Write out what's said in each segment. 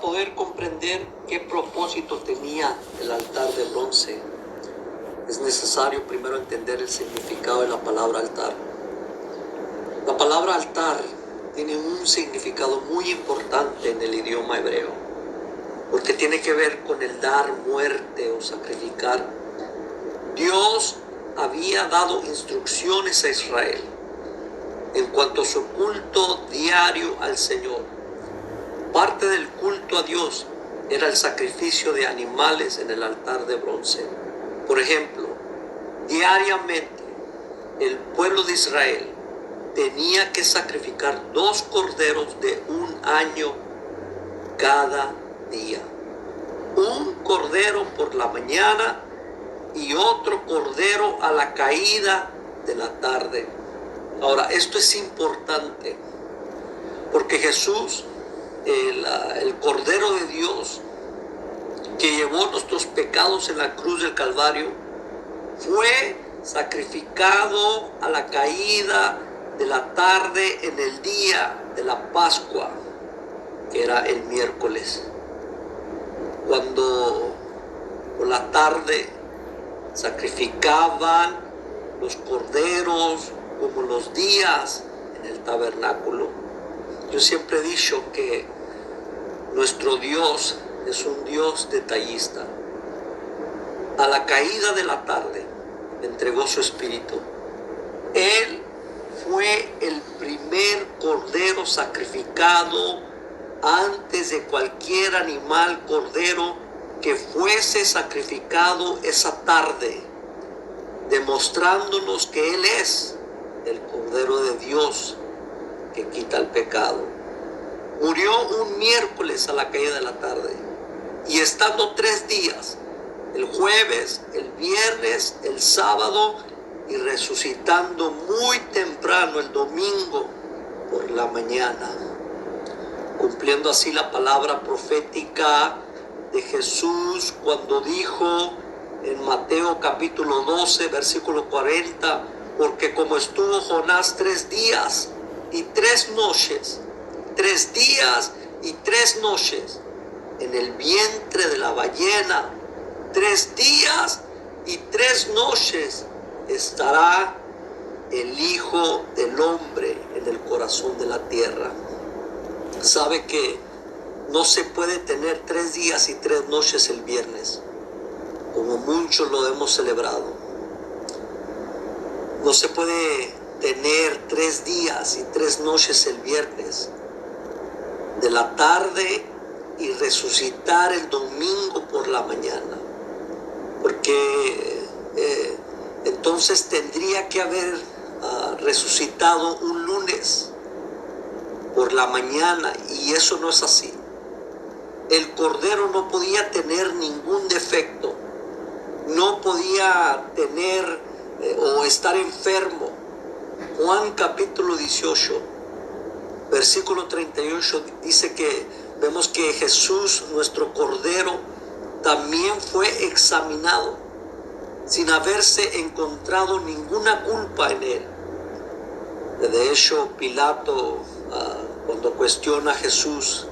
poder comprender qué propósito tenía el altar de bronce, es necesario primero entender el significado de la palabra altar. La palabra altar tiene un significado muy importante en el idioma hebreo, porque tiene que ver con el dar muerte o sacrificar. Dios había dado instrucciones a Israel en cuanto a su culto diario al Señor. Parte del culto a Dios era el sacrificio de animales en el altar de bronce. Por ejemplo, diariamente el pueblo de Israel tenía que sacrificar 2 corderos de 1 año cada día. Un cordero por la mañana y otro cordero a la caída de la tarde. Ahora, esto es importante porque Jesús, el Cordero de Dios, que llevó nuestros pecados en la cruz del Calvario, fue sacrificado a la caída de la tarde en el día de la Pascua, que era el miércoles. Cuando por la tarde sacrificaban los corderos como los días en el tabernáculo. Yo siempre he dicho que nuestro Dios es un Dios detallista. A la caída de la tarde entregó su espíritu. Él fue el primer cordero sacrificado antes de cualquier animal cordero que fuese sacrificado esa tarde, demostrándonos que Él es el Cordero de Dios que quita el pecado. Murió un miércoles a la caída de la tarde, y estando 3 días, el jueves, el viernes, el sábado, y resucitando muy temprano el domingo por la mañana, cumpliendo así la palabra profética de Jesús cuando dijo en Mateo capítulo 12, versículo 40, porque como estuvo Jonás 3 días y 3 noches, 3 días y 3 noches en el vientre de la ballena, 3 días y 3 noches estará el Hijo del Hombre en el corazón de la tierra. Sabe que no se puede tener 3 días y 3 noches el viernes, como muchos lo hemos celebrado. No se puede tener 3 días y 3 noches el viernes de la tarde y resucitar el domingo por la mañana, porque entonces tendría que haber resucitado un lunes por la mañana, y eso no es así. El cordero no podía tener ningún defecto, no podía tener o estar enfermo. Juan capítulo 18, versículo 38 dice que vemos que Jesús, nuestro cordero, también fue examinado sin haberse encontrado ninguna culpa en él. De hecho, Pilato, cuando cuestiona a Jesús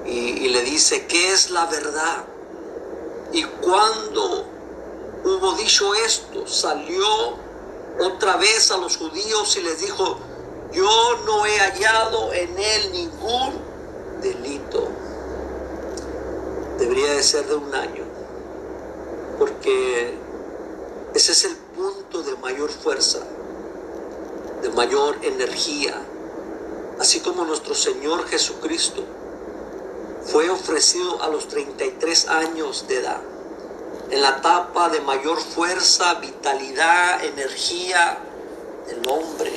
y le dice, ¿qué es la verdad? Y cuando hubo dicho esto, salió otra vez a los judíos y les dijo, yo no he hallado en él ningún delito. Debería de ser de 1 año, porque ese es el punto de mayor fuerza, de mayor energía. Así como nuestro Señor Jesucristo fue ofrecido a los 33 años de edad, en la etapa de mayor fuerza, vitalidad, energía del hombre.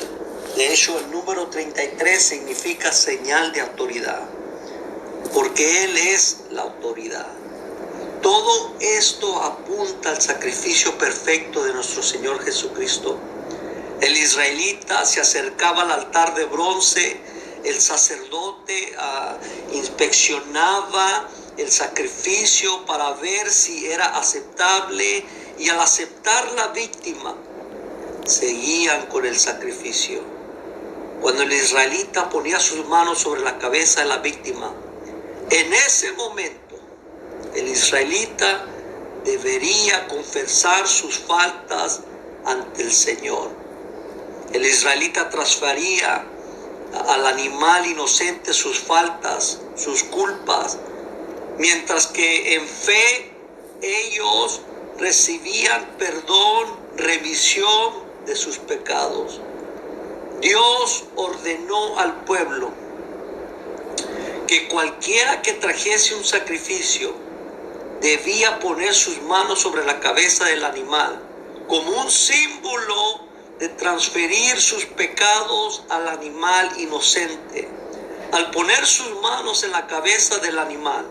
De hecho, el número 33 significa señal de autoridad, porque Él es la autoridad. Todo esto apunta al sacrificio perfecto de nuestro Señor Jesucristo. El israelita se acercaba al altar de bronce, el sacerdote inspeccionaba el sacrificio para ver si era aceptable, y al aceptar la víctima, seguían con el sacrificio. Cuando el israelita ponía sus manos sobre la cabeza de la víctima, En ese momento, el israelita debería confesar sus faltas ante el Señor. El israelita transfería al animal inocente sus faltas, sus culpas, mientras que en fe ellos recibían perdón, remisión de sus pecados. Dios ordenó al pueblo que cualquiera que trajese un sacrificio debía poner sus manos sobre la cabeza del animal como un símbolo de transferir sus pecados al animal inocente. Al poner sus manos en la cabeza del animal,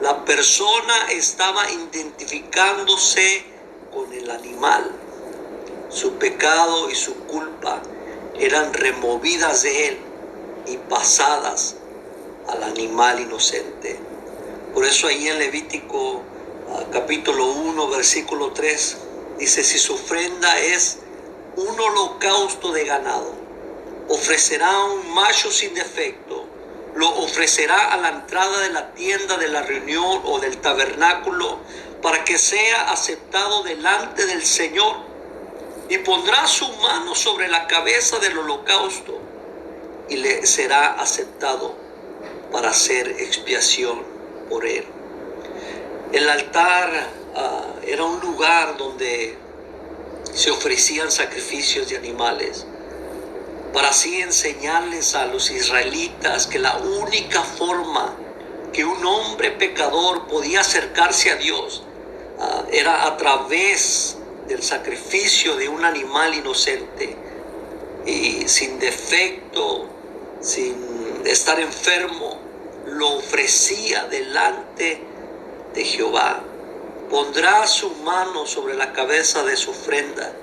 la persona estaba identificándose con el animal. Su pecado y su culpa eran removidas de él y pasadas al animal inocente. Por eso ahí en Levítico capítulo 1 versículo 3 dice: si su ofrenda es un holocausto de ganado, ofrecerá un macho sin defecto, lo ofrecerá a la entrada de la tienda de la reunión o del tabernáculo para que sea aceptado delante del Señor, y pondrá su mano sobre la cabeza del holocausto y le será aceptado para hacer expiación por él. El altar era un lugar donde se ofrecían sacrificios de animales, para así enseñarles a los israelitas que la única forma que un hombre pecador podía acercarse a Dios era a través del sacrificio de un animal inocente y sin defecto, sin estar enfermo, lo ofrecía delante de Jehová. Pondrá su mano sobre la cabeza de su ofrenda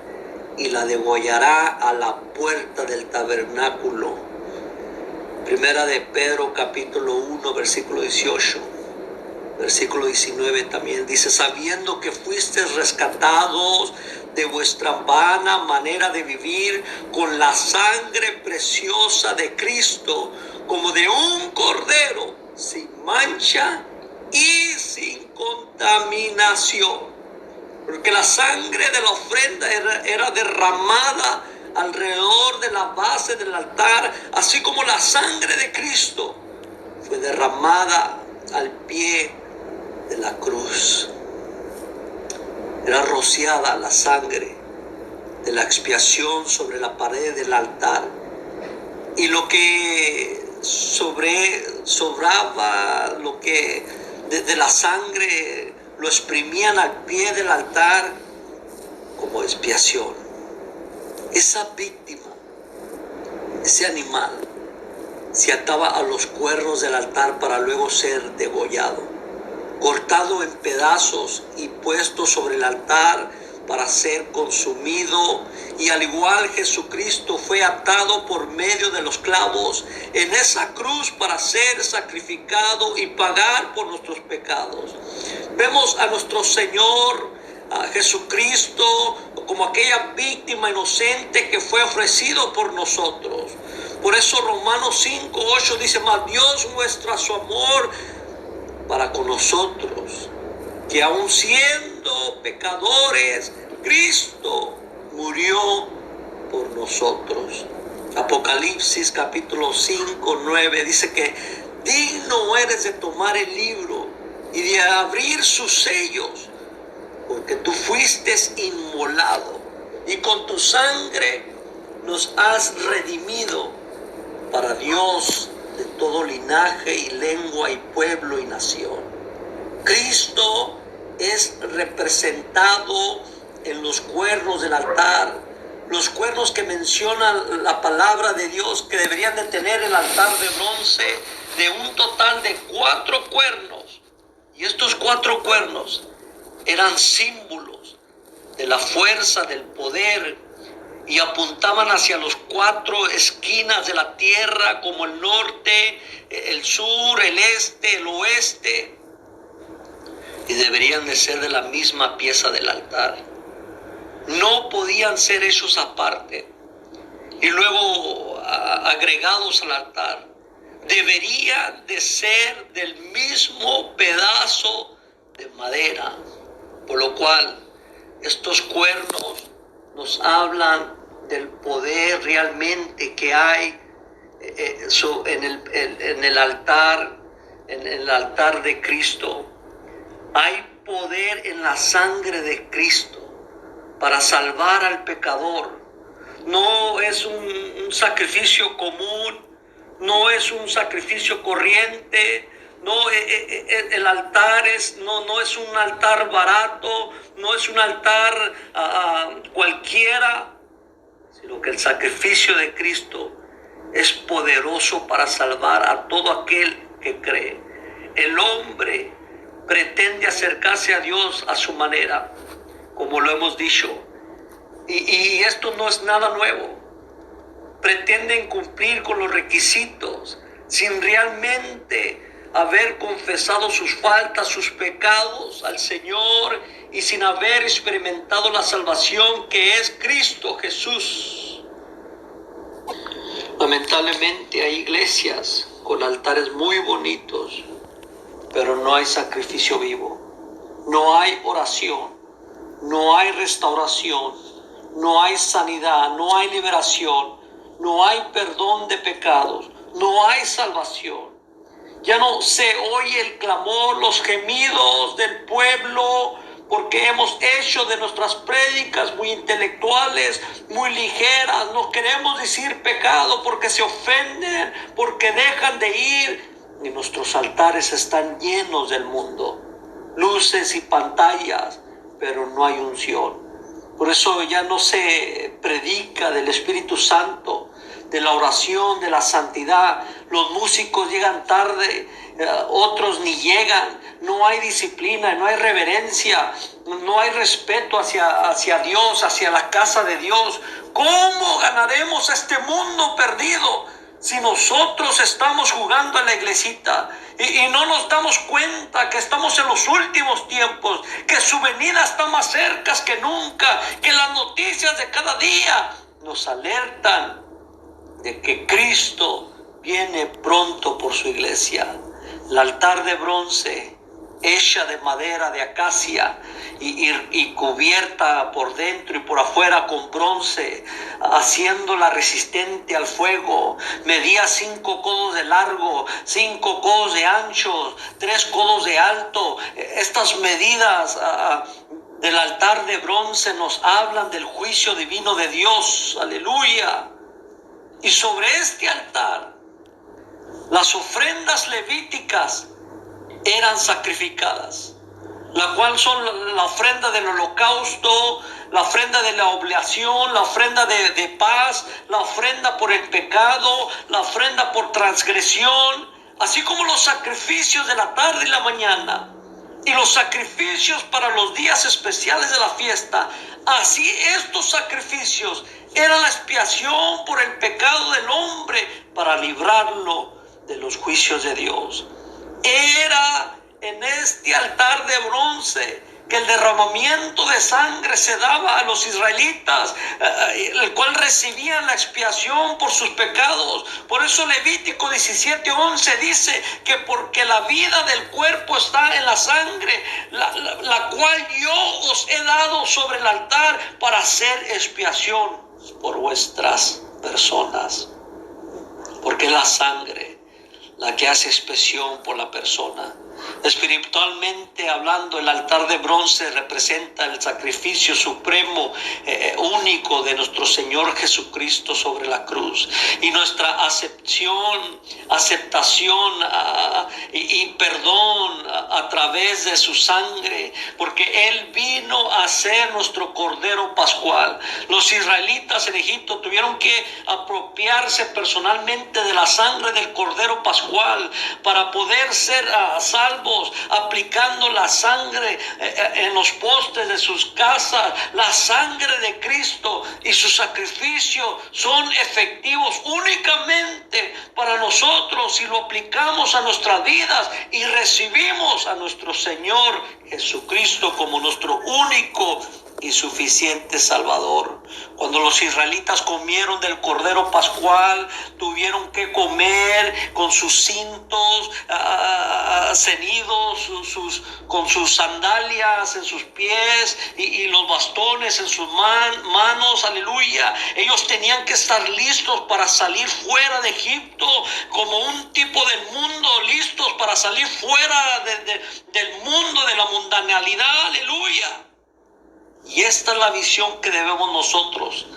y la degollará a la puerta del tabernáculo. Primera de Pedro capítulo 1 versículo 18, versículo 19 también dice: sabiendo que fuisteis rescatados de vuestra vana manera de vivir con la sangre preciosa de Cristo, como de un cordero sin mancha y sin contaminación. Porque la sangre de la ofrenda era derramada alrededor de la base del altar, así como la sangre de Cristo fue derramada al pie de la cruz. Era rociada la sangre de la expiación sobre la pared del altar, y lo que sobraba, lo que de la sangre, lo exprimían al pie del altar como expiación. Esa víctima, ese animal, se ataba a los cuernos del altar para luego ser degollado, cortado en pedazos y puesto sobre el altar para ser consumido. Y al igual Jesucristo fue atado por medio de los clavos en esa cruz para ser sacrificado y pagar por nuestros pecados. Vemos a nuestro Señor, a Jesucristo, como aquella víctima inocente que fue ofrecido por nosotros. Por eso Romanos 5:8 dice: mas Dios muestra su amor para con nosotros, que aun siendo pecadores, Cristo murió por nosotros. Apocalipsis capítulo 5:9 dice que digno eres de tomar el libro y de abrir sus sellos, porque tú fuiste inmolado y con tu sangre nos has redimido para Dios de todo linaje y lengua y pueblo y nación. Cristo es representado en los cuernos del altar, los cuernos que menciona la palabra de Dios, que deberían de tener el altar de bronce de un total de 4 cuernos. Y estos 4 cuernos eran símbolos de la fuerza, del poder, y apuntaban hacia los 4 esquinas de la tierra, como el norte, el sur, el este, el oeste, y deberían de ser de la misma pieza del altar. No podían ser hechos aparte y luego agregados al altar. debería de ser del mismo pedazo de madera, por lo cual estos cuernos nos hablan del poder realmente que hay en el altar de Cristo. Hay poder en la sangre de Cristo para salvar al pecador. No es un sacrificio común, no es un sacrificio corriente. No, el altar no es un altar barato, no es un altar cualquiera, sino que el sacrificio de Cristo es poderoso para salvar a todo aquel que cree. El hombre pretende acercarse a Dios a su manera, como lo hemos dicho, y esto no es nada nuevo. Pretenden cumplir con los requisitos sin realmente haber confesado sus faltas, sus pecados al Señor y sin haber experimentado la salvación que es Cristo Jesús. Lamentablemente hay iglesias con altares muy bonitos, pero no hay sacrificio vivo, no hay oración, no hay restauración, no hay sanidad, no hay liberación, no hay perdón de pecados, no hay salvación. Ya no se oye el clamor, los gemidos del pueblo, porque hemos hecho de nuestras prédicas muy intelectuales, muy ligeras. No queremos decir pecado porque se ofenden, porque dejan de ir. Y nuestros altares están llenos del mundo, luces y pantallas, pero no hay unción. Por eso ya no se predica del Espíritu Santo, de la oración, de la santidad. Los músicos llegan tarde, otros ni llegan. No hay disciplina, no hay reverencia, no hay respeto hacia Dios, hacia la casa de Dios. ¿Cómo ganaremos este mundo perdido si nosotros estamos jugando a la iglesita y no nos damos cuenta que estamos en los últimos tiempos, que su venida está más cerca que nunca, que las noticias de cada día nos alertan de que Cristo viene pronto por su iglesia? El altar de bronce, hecha de madera de acacia y cubierta por dentro y por afuera con bronce, haciéndola resistente al fuego, medía 5 codos de largo, 5 codos de ancho, 3 codos de alto. Estas medidas del altar de bronce nos hablan del juicio divino de Dios. Aleluya. Y sobre este altar, las ofrendas levíticas eran sacrificadas, la cual son la ofrenda del holocausto, la ofrenda de la oblación, la ofrenda de paz, la ofrenda por el pecado, la ofrenda por transgresión, así como los sacrificios de la tarde y la mañana, y los sacrificios para los días especiales de la fiesta. Así estos sacrificios eran la expiación por el pecado del hombre para librarlo de los juicios de Dios. Era en este altar de bronce que el derramamiento de sangre se daba a los israelitas, el cual recibían la expiación por sus pecados. Por eso Levítico 17:11 dice que porque la vida del cuerpo está en la sangre, la cual yo os he dado sobre el altar para hacer expiación por vuestras personas. Porque es la sangre la que hace expiación por la persona. Espiritualmente hablando, el altar de bronce representa el sacrificio supremo, único de nuestro Señor Jesucristo sobre la cruz, y nuestra aceptación y perdón a través de su sangre, porque Él vino a ser nuestro Cordero Pascual. Los israelitas en Egipto tuvieron que apropiarse personalmente de la sangre del Cordero Pascual para poder ser salvos, aplicando la sangre en los postes de sus casas. La sangre de Cristo y su sacrificio son efectivos únicamente para nosotros si lo aplicamos a nuestras vidas y recibimos a nuestro Señor Jesucristo como nuestro único y suficiente Salvador. Cuando los israelitas comieron del Cordero Pascual, tuvieron que comer con sus cintos ceñidos, con sus sandalias en sus pies y los bastones en sus manos, aleluya. Ellos tenían que estar listos para salir fuera de Egipto, como un tipo del mundo, listos para salir fuera del mundo, de la mundanalidad, aleluya. Y esta es la visión que debemos nosotros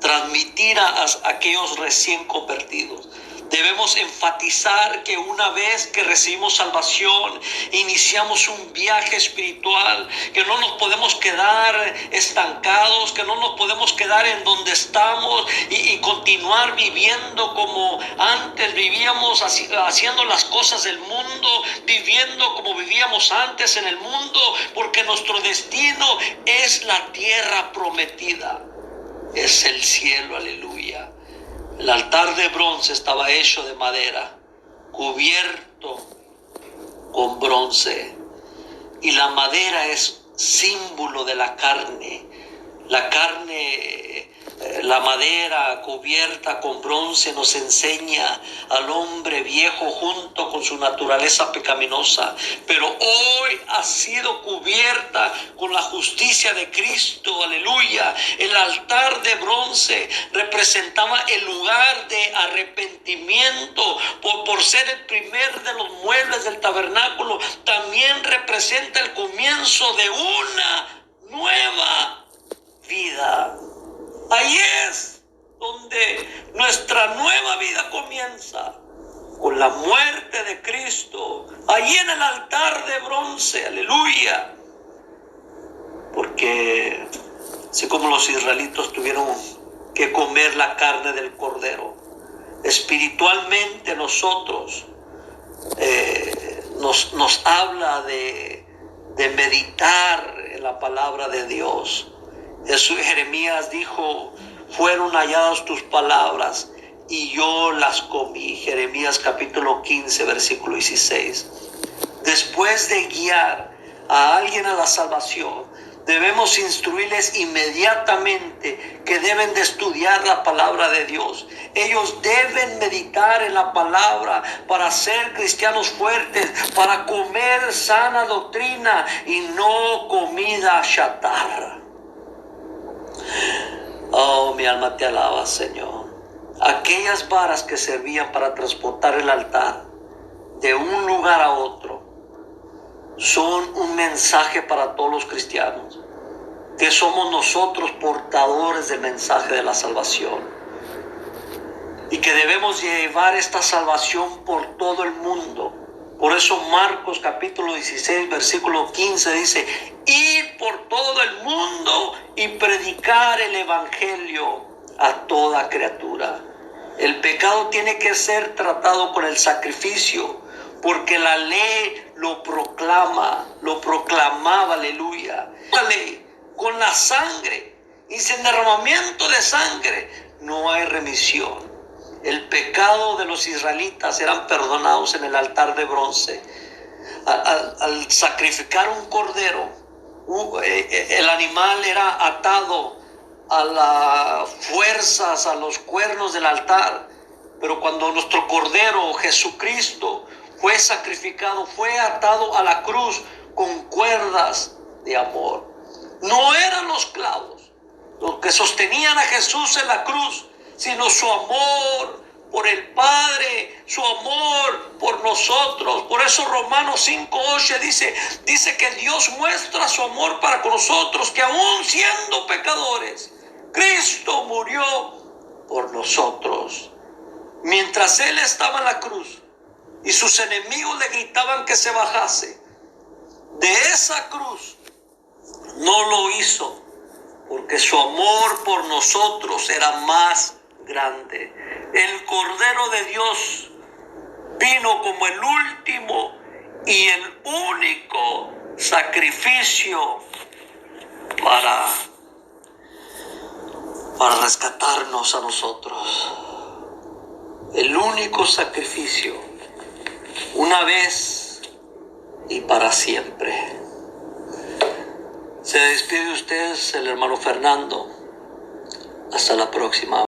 transmitir a aquellos recién convertidos. Debemos enfatizar que una vez que recibimos salvación, iniciamos un viaje espiritual, que no nos podemos quedar estancados, que no nos podemos quedar en donde estamos y continuar viviendo como antes vivíamos, haciendo las cosas del mundo, viviendo como vivíamos antes en el mundo, porque nuestro destino es la tierra prometida, es el cielo, aleluya. El altar de bronce estaba hecho de madera, cubierto con bronce. Y la madera es símbolo de la carne. La madera cubierta con bronce nos enseña al hombre viejo junto con su naturaleza pecaminosa. Pero hoy ha sido cubierta con la justicia de Cristo, aleluya. El altar de bronce representaba el lugar de arrepentimiento por ser el primer de los muebles del tabernáculo. También representa el comienzo de una nueva vida. Ahí es donde nuestra nueva vida comienza, con la muerte de Cristo, ahí en el altar de bronce, aleluya. Porque así como los israelitas tuvieron que comer la carne del cordero, espiritualmente nosotros nos habla de meditar en la palabra de Dios. Jeremías dijo: fueron halladas tus palabras y yo las comí. Jeremías capítulo 15 versículo 16. Después de guiar a alguien a la salvación, debemos instruirles inmediatamente que deben de estudiar la palabra de Dios. Ellos deben meditar en la palabra para ser cristianos fuertes, para comer sana doctrina y no comida chatarra. Oh, mi alma te alaba, Señor. Aquellas varas que servían para transportar el altar de un lugar a otro son un mensaje para todos los cristianos, que somos nosotros portadores del mensaje de la salvación y que debemos llevar esta salvación por todo el mundo. Por eso Marcos capítulo 16 versículo 15 dice: ir por todo el mundo y predicar el evangelio a toda criatura. El pecado tiene que ser tratado con el sacrificio, porque la ley lo proclamaba, aleluya. La ley con la sangre y sin derramamiento de sangre no hay remisión. El pecado de los israelitas eran perdonados en el altar de bronce. Al sacrificar un cordero, el animal era atado a las fuerzas, a los cuernos del altar. Pero cuando nuestro cordero Jesucristo fue sacrificado, fue atado a la cruz con cuerdas de amor. No eran los clavos los que sostenían a Jesús en la cruz, sino su amor por el Padre, su amor por nosotros. Por eso Romanos 5:8 dice que Dios muestra su amor para con nosotros, que aún siendo pecadores, Cristo murió por nosotros. Mientras Él estaba en la cruz y sus enemigos le gritaban que se bajase de esa cruz, no lo hizo, porque su amor por nosotros era más grande. El Cordero de Dios vino como el último y el único sacrificio para rescatarnos a nosotros. El único sacrificio, una vez y para siempre. Se despide de ustedes el hermano Fernando. Hasta la próxima.